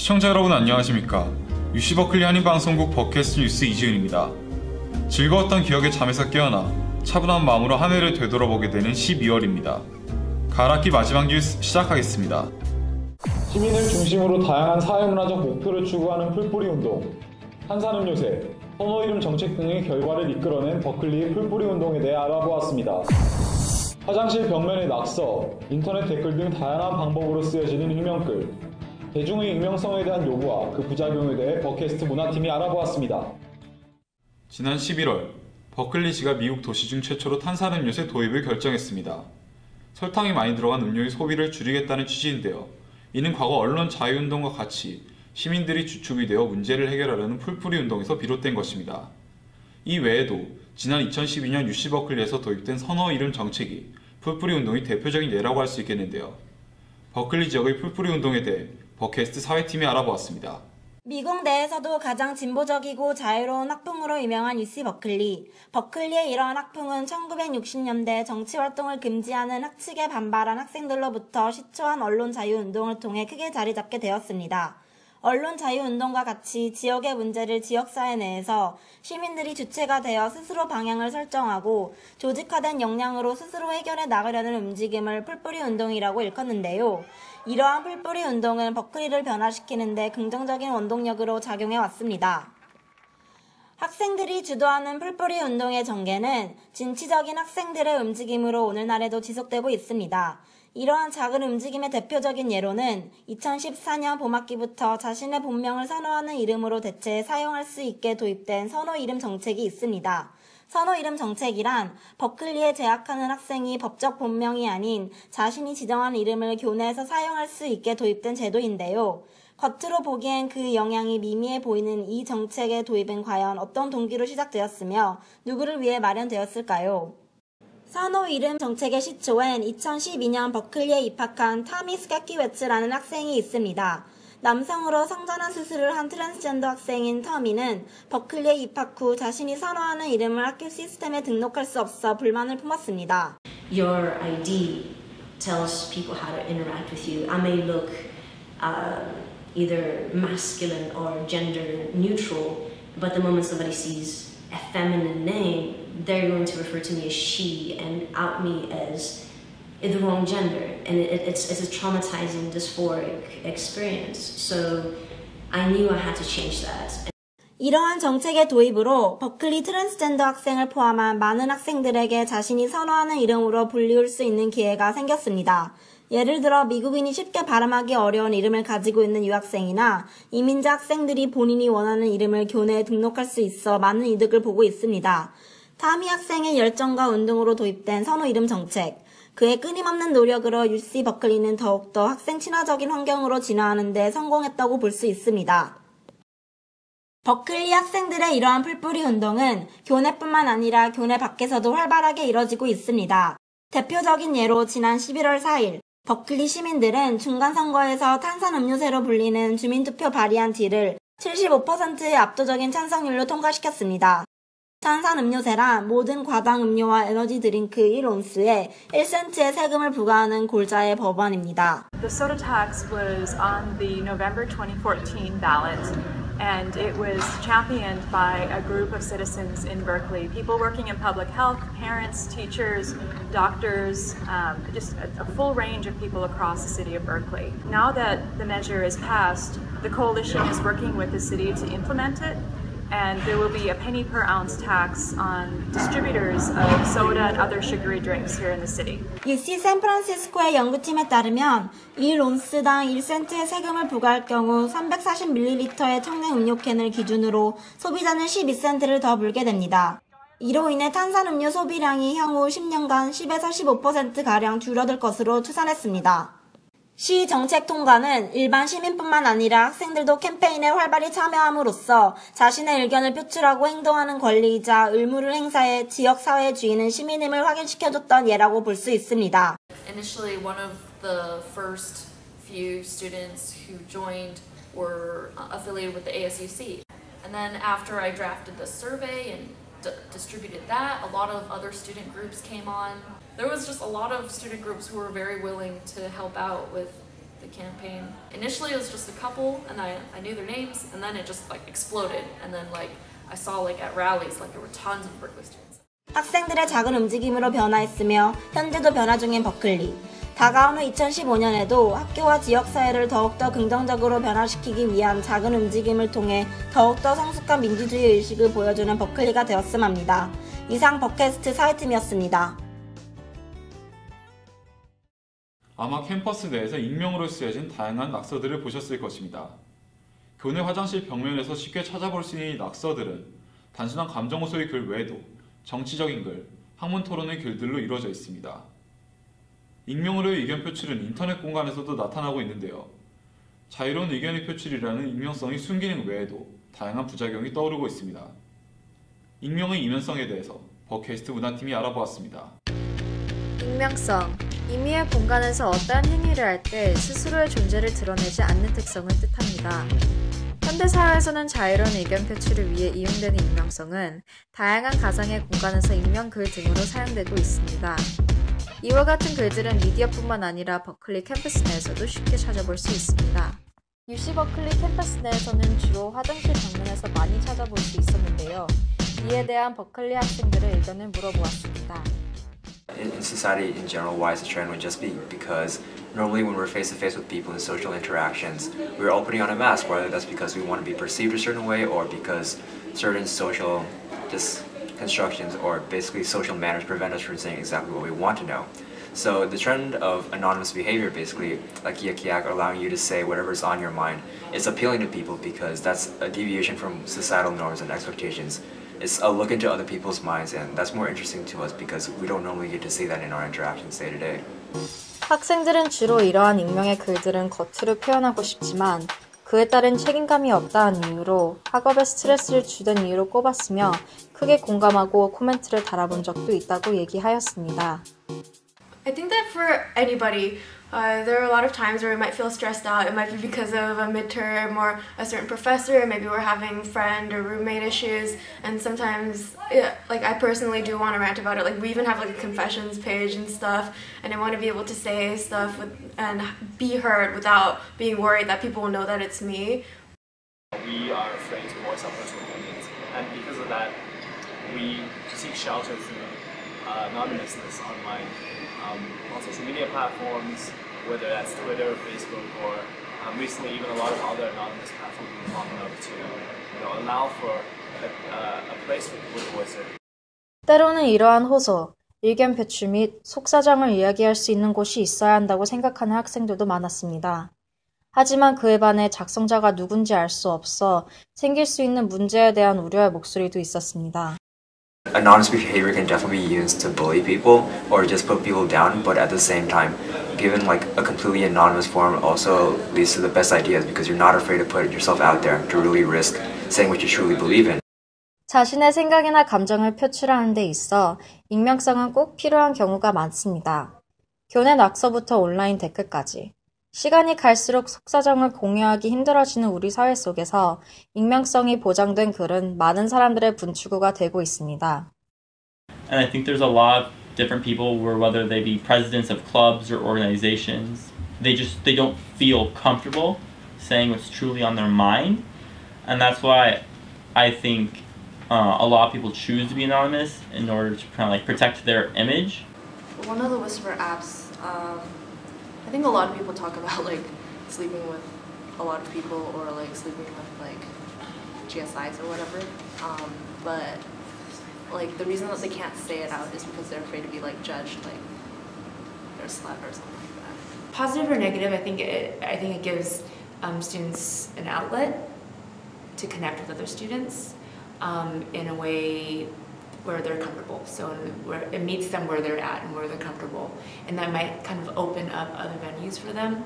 시청자 여러분 안녕하십니까. UC 버클리 한인방송국 버캐스트 뉴스 이지은입니다. 즐거웠던 기억에 잠에서 깨어나 차분한 마음으로 한 해를 되돌아보게 되는 12월입니다. 가을학기 마지막 뉴스 시작하겠습니다. 시민을 중심으로 다양한 사회문화적 목표를 추구하는 풀뿌리 운동, 탄산음료세, 선호 이름 정책 등의 결과를 이끌어낸 버클리 풀뿌리 운동에 대해 알아보았습니다. 화장실 벽면의 낙서, 인터넷 댓글 등 다양한 방법으로 쓰여지는 익명글, 대중의 익명성에 대한 요구와 그 부작용에 대해 버캐스트 문화팀이 알아보았습니다. 지난 11월, 버클리시가 미국 도시 중 최초로 탄산음료세 도입을 결정했습니다. 설탕이 많이 들어간 음료의 소비를 줄이겠다는 취지인데요. 이는 과거 언론 자유운동과 같이 시민들이 주축이 되어 문제를 해결하려는 풀뿌리 운동에서 비롯된 것입니다. 이 외에도 지난 2012년 UC 버클리에서 도입된 선호 이름 정책이 풀뿌리 운동의 대표적인 예라고 할 수 있겠는데요. 버클리 지역의 풀뿌리 운동에 대해 버캐스트 사회팀이 알아보았습니다. 미국 내에서도 가장 진보적이고 자유로운 학풍으로 유명한 UC 버클리. 버클리의 이러한 학풍은 1960년대 정치활동을 금지하는 학칙에 반발한 학생들로부터 시초한 언론 자유운동을 통해 크게 자리 잡게 되었습니다. 언론 자유운동과 같이 지역의 문제를 지역사회 내에서 시민들이 주체가 되어 스스로 방향을 설정하고 조직화된 역량으로 스스로 해결해 나가려는 움직임을 풀뿌리 운동이라고 일컫는데요. 이러한 풀뿌리 운동은 버클리를 변화시키는 데 긍정적인 원동력으로 작용해 왔습니다. 학생들이 주도하는 풀뿌리 운동의 전개는 진취적인 학생들의 움직임으로 오늘날에도 지속되고 있습니다. 이러한 작은 움직임의 대표적인 예로는 2014년 봄학기부터 자신의 본명을 선호하는 이름으로 대체 사용할 수 있게 도입된 선호 이름 정책이 있습니다. 선호 이름 정책이란 버클리에 재학하는 학생이 법적 본명이 아닌 자신이 지정한 이름을 교내에서 사용할 수 있게 도입된 제도인데요. 겉으로 보기엔 그 영향이 미미해 보이는 이 정책의 도입은 과연 어떤 동기로 시작되었으며 누구를 위해 마련되었을까요? 선호 이름 정책의 시초엔 2012년 버클리에 입학한 타미 스카키웨츠라는 학생이 있습니다. 남성으로 성전환 수술을 한 트랜스젠더 학생인 터미는 버클리에 입학 후 자신이 선호하는 이름을 학교 시스템에 등록할 수 없어 불만을 품었습니다. Your ID tells people how to interact with you. I may look either masculine or gender neutral, but the moment somebody sees a feminine name, they're going to refer to me as she and out me as the wrong gender, and it's a traumatizing, dysphoric experience. So I knew I had to change that. 이러한 정책의 도입으로 버클리 트랜스젠더 학생을 포함한 많은 학생들에게 자신이 선호하는 이름으로 불리울 수 있는 기회가 생겼습니다. 예를 들어 미국인이 쉽게 발음하기 어려운 이름을 가지고 있는 유학생이나 이민자 학생들이 본인이 원하는 이름을 교내에 등록할 수 있어 많은 이득을 보고 있습니다. 타미 학생의 열정과 운동으로 도입된 선호 이름 정책. 그의 끊임없는 노력으로 UC 버클리는 더욱더 학생 친화적인 환경으로 진화하는 데 성공했다고 볼 수 있습니다. 버클리 학생들의 이러한 풀뿌리 운동은 교내뿐만 아니라 교내 밖에서도 활발하게 이뤄지고 있습니다. 대표적인 예로 지난 11월 4일 버클리 시민들은 중간선거에서 탄산음료세로 불리는 주민투표 발의안 D를 75%의 압도적인 찬성률로 통과시켰습니다. 탄산음료세란 모든 과당 음료와 에너지 드링크 1온스에 1센트의 세금을 부과하는 골자의 법안입니다. The soda tax was on the November 2014 ballot, and it was championed by a group of citizens in Berkeley, people working in public health, parents, teachers, doctors, just a full range of people across the city of Berkeley. Now that the measure is passed, the coalition is working with the city to implement it. And there will be a penny per ounce tax on distributors of soda and other sugary drinks here in the city. UC 샌프란시스코의 연구팀에 따르면 1온스당 1센트의 세금을 부과할 경우 340ml의 청량 음료캔을 기준으로 소비자는 12센트를 더 물게 됩니다. 이로 인해 탄산음료 소비량이 향후 10년간 10에서 15%가량 줄어들 것으로 추산했습니다. 시 정책 통과는 일반 시민뿐만 아니라 학생들도 캠페인에 활발히 참여함으로써 자신의 의견을 표출하고 행동하는 권리이자 의무를 행사해 지역 사회의 주인은 시민임을 확인시켜줬던 예라고 볼 수 있습니다. Initially, one of the first few students who joined were affiliated with the ASUC. And then after I drafted the survey and distributed that, a lot of other student groups came on. There was just a lot of student groups who were very willing to help out with the campaign. Initially it was just a couple and I knew their names, and then it just like exploded, and then like I saw like at rallies like there were tons of Berkeley students. 학생들의 작은 움직임으로 변화했으며 현재도 변화 중인 버클리. 다가오는 2015년에도 학교와 지역사회를 더욱더 긍정적으로 변화시키기 위한 작은 움직임을 통해 더욱더 성숙한 민주주의 의식을 보여주는 버클리가 되었음 합니다. 이상 버캐스트 사회팀이었습니다. 아마 캠퍼스 내에서 익명으로 쓰여진 다양한 낙서들을 보셨을 것입니다. 교내 화장실 벽면에서 쉽게 찾아볼 수 있는 이 낙서들은 단순한 감정 호소의 글 외에도 정치적인 글, 학문 토론의 글들로 이루어져 있습니다. 익명으로의 의견 표출은 인터넷 공간에서도 나타나고 있는데요. 자유로운 의견의 표출이라는 익명성이 순기능 외에도 다양한 부작용이 떠오르고 있습니다. 익명의 이면성에 대해서 버캐스트 문화팀이 알아보았습니다. 익명성, 임의의 공간에서 어떠한 행위를 할 때 스스로의 존재를 드러내지 않는 특성을 뜻합니다. 현대사회에서는 자유로운 의견 표출을 위해 이용되는 익명성은 다양한 가상의 공간에서 익명 글 등으로 사용되고 있습니다. 이와 같은 글들은 미디어뿐만 아니라 버클리 캠퍼스 내에서도 쉽게 찾아볼 수 있습니다. UC 버클리 캠퍼스 내에서는 주로 화장실 벽면에서 많이 찾아볼 수 있었는데요. 이에 대한 버클리 학생들의 의견을 물어보았습니다. In society in general, why is the trend would just be because normally when we're face to face with people in social interactions, we're all putting on a mask, whether that's because we want to be perceived a certain way or because certain social just constructions or basically social manners prevent us from saying exactly what we want to know. So the trend of anonymous behavior, basically like Yak Yak, allowing you to say whatever's on your mind, is appealing to people because that's a deviation from societal norms and expectations. It's a look into other people's minds, and that's more interesting to us because we don't normally get to see that in our interactions day to day. 학생들은 주로 이러한 익명의 글들은 겉으로 표현하고 싶지만 그에 따른 책임감이 없다는 이유로 학업에 스트레스를 주던 이유로 꼽았으며 크게 공감하고 코멘트를 달아본 적도 있다고 얘기하였습니다. I think that for anybody, there are a lot of times where we might feel stressed out. It might be because of a midterm or a certain professor. Maybe we're having friend or roommate issues. And sometimes, like I personally do want to rant about it. Like we even have like a confessions page and stuff. And I want to be able to say stuff and be heard without being worried that people will know that it's me. We are afraid to voice our personal opinions. And because of that, we seek shelter through anonymousness online. On social media platforms, whether that's Twitter, Facebook, or recently even a lot of other anonymous platforms have been popping up to allow for a place for people to voice it. 때로는 이러한 호소, 의견 표출 및 속사정을 이야기할 수 있는 곳이 있어야 한다고 생각하는 학생들도 많았습니다. 하지만 그에 반해 작성자가 누군지 알 수 없어 생길 수 있는 문제에 대한 우려의 목소리도 있었습니다. Anonymous behavior can definitely be used to bully people or just put people down, but at the same time, given like a completely anonymous form also leads to the best ideas because you're not afraid to put yourself out there to really risk saying what you truly believe in. 자신의 생각이나 감정을 표출하는 데 있어 익명성은 꼭 필요한 경우가 많습니다. 교내 낙서부터 온라인 댓글까지. 시간이 갈수록 속사정을 공유하기 힘들어지는 우리 사회 속에서 익명성이 보장된 글은 많은 사람들의 분출구가 되고 있습니다. And I think there's a lot of different people where whether they be presidents of clubs or organizations, they don't feel comfortable saying what's truly on their mind. And that's why I think a lot of people choose to be anonymous in order to kind of like protect their image. One of the Whisper apps, I think a lot of people talk about like sleeping with a lot of people or like sleeping with like GSIs or whatever, but like the reason that they can't say it out is because they're afraid to be like judged like they're a slut or something like that. Positive or negative, I think it gives students an outlet to connect with other students in a way where they're comfortable. So where it meets them where they're at and where they're comfortable. And that might kind of open up other venues for them.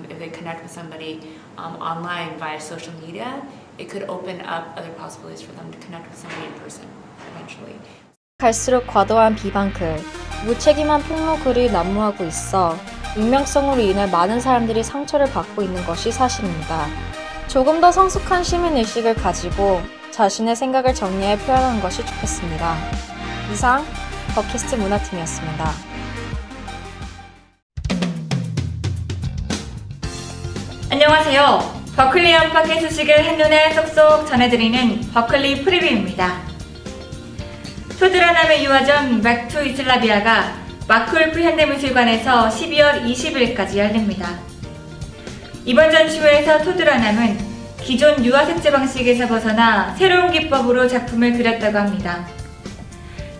If they connect with somebody online via social media, it could open up other possibilities for them to connect with somebody in person eventually. 갈수록 과도한 비방글, 무책임한 폭로글이 난무하고 있어 익명성으로 인해 많은 사람들이 상처를 받고 있는 것이 사실입니다. 조금 더 성숙한 시민의식을 가지고 자신의 생각을 정리해 표현하는 것이 좋겠습니다. 이상 버캐스트 문화팀이었습니다. 안녕하세요. 버클리 안팎의 소식을 한눈에 쏙쏙 전해드리는 버클리 프리뷰입니다. 토드라남의 유화전 맥투 이슬라비아가 마크울프 현대미술관에서 12월 20일까지 열립니다. 이번 전시회에서 토드라남은 기존 유화 색채 방식에서 벗어나 새로운 기법으로 작품을 그렸다고 합니다.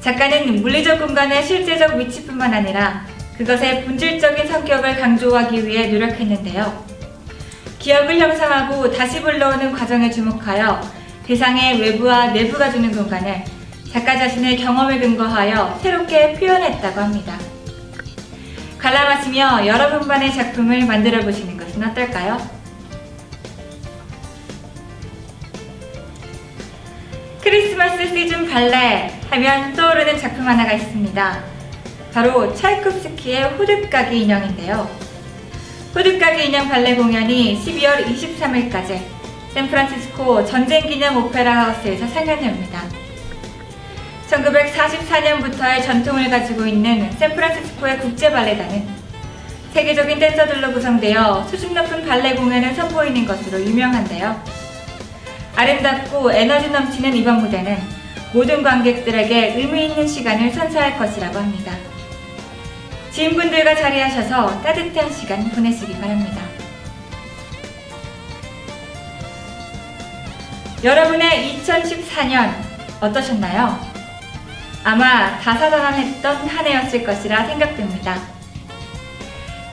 작가는 물리적 공간의 실제적 위치뿐만 아니라 그것의 본질적인 성격을 강조하기 위해 노력했는데요. 기억을 형성하고 다시 불러오는 과정에 주목하여 대상의 외부와 내부가 주는 공간을 작가 자신의 경험을 근거하여 새롭게 표현했다고 합니다. 관람하시며 여러분만의 작품을 만들어 보시는 것은 어떨까요? 크리스마스 시즌 발레 하면 떠오르는 작품 하나가 있습니다. 바로 차이콥스키의 호두까기 인형인데요. 호두까기 인형 발레 공연이 12월 23일까지 샌프란시스코 전쟁기념 오페라 하우스에서 상연됩니다. 1944년부터의 전통을 가지고 있는 샌프란시스코의 국제발레단은 세계적인 댄서들로 구성되어 수준 높은 발레 공연을 선보이는 것으로 유명한데요. 아름답고 에너지 넘치는 이번 무대는 모든 관객들에게 의미 있는 시간을 선사할 것이라고 합니다. 지인분들과 자리하셔서 따뜻한 시간 보내시기 바랍니다. 여러분의 2014년 어떠셨나요? 아마 다사다난했던 한 해였을 것이라 생각됩니다.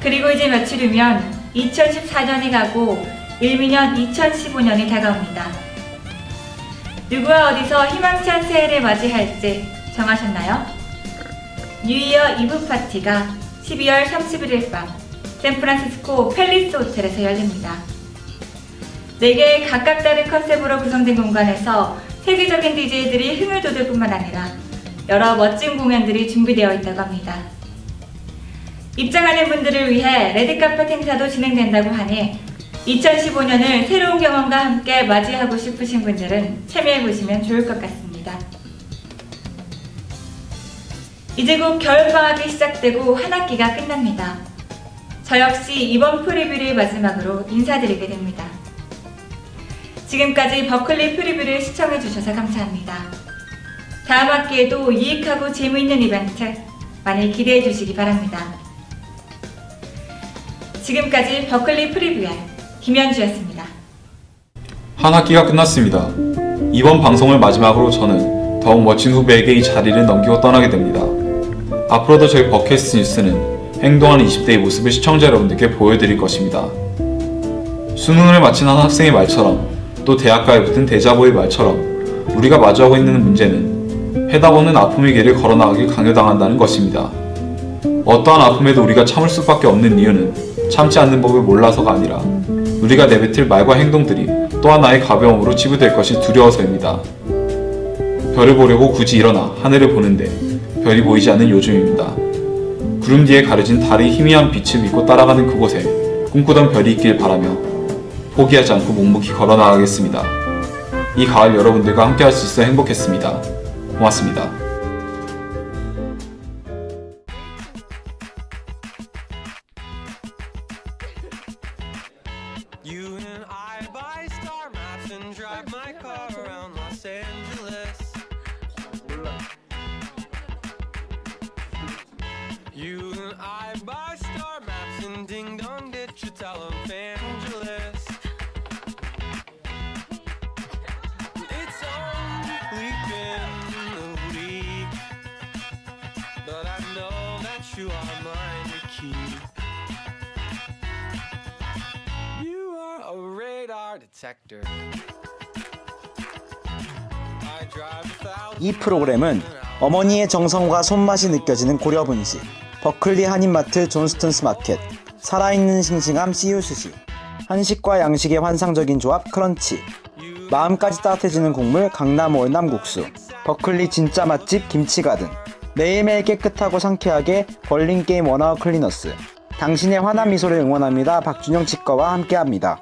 그리고 이제 며칠 후면 2014년이 가고 일미년 2015년이 다가옵니다. 누구와 어디서 희망찬 새해를 맞이할지 정하셨나요? 뉴이어 이브 파티가 12월 31일 밤 샌프란시스코 팰리스 호텔에서 열립니다. 4개의 각각 다른 컨셉으로 구성된 공간에서 세계적인 DJ들이 흥을 돋을 뿐만 아니라 여러 멋진 공연들이 준비되어 있다고 합니다. 입장하는 분들을 위해 레드카펫 행사도 진행된다고 하니 2015년을 새로운 경험과 함께 맞이하고 싶으신 분들은 참여해보시면 좋을 것 같습니다. 이제 곧 겨울방학이 시작되고 한 학기가 끝납니다. 저 역시 이번 프리뷰를 마지막으로 인사드리게 됩니다. 지금까지 버클리 프리뷰를 시청해주셔서 감사합니다. 다음 학기에도 유익하고 재미있는 이벤트 많이 기대해주시기 바랍니다. 지금까지 버클리 프리뷰의 김현주였습니다. 한 학기가 끝났습니다. 이번 방송을 마지막으로 저는 더욱 멋진 후배에게 이 자리를 넘기고 떠나게 됩니다. 앞으로도 저희 버캐스트 뉴스는 행동하는 20대의 모습을 시청자 여러분들께 보여드릴 것입니다. 수능을 마친 한 학생의 말처럼 또 대학가에 붙은 대자보의 말처럼 우리가 마주하고 있는 문제는 해답 없는 아픔의 길을 걸어나가길 강요당한다는 것입니다. 어떠한 아픔에도 우리가 참을 수밖에 없는 이유는 참지 않는 법을 몰라서가 아니라 우리가 내뱉을 말과 행동들이 또 하나의 가벼움으로 치부될 것이 두려워서입니다. 별을 보려고 굳이 일어나 하늘을 보는데 별이 보이지 않는 요즘입니다. 구름 뒤에 가려진 달의 희미한 빛을 믿고 따라가는 그곳에 꿈꾸던 별이 있길 바라며 포기하지 않고 묵묵히 걸어나가겠습니다. 이 가을 여러분들과 함께 할 수 있어 행복했습니다. 고맙습니다. You and I buy star maps and drive my car around Los Angeles. You and I buy star maps and ding dong ditch a televangelist. It's only been a week, but I know that you are mine to keep. You are a radar detector. I drive 1,000. 이 프로그램은 어머니의 정성과 손맛이 느껴지는 고려분식, 버클리 한인마트 존스턴스 마켓, 살아있는 싱싱함 CU 스시, 한식과 양식의 환상적인 조합 크런치, 마음까지 따뜻해지는 국물 강남 월남 국수, 버클리 진짜 맛집 김치가든, 매일매일 깨끗하고 상쾌하게 벌링게임 원아웃 클리너스, 당신의 환한 미소를 응원합니다. 박준영 치과와 함께합니다.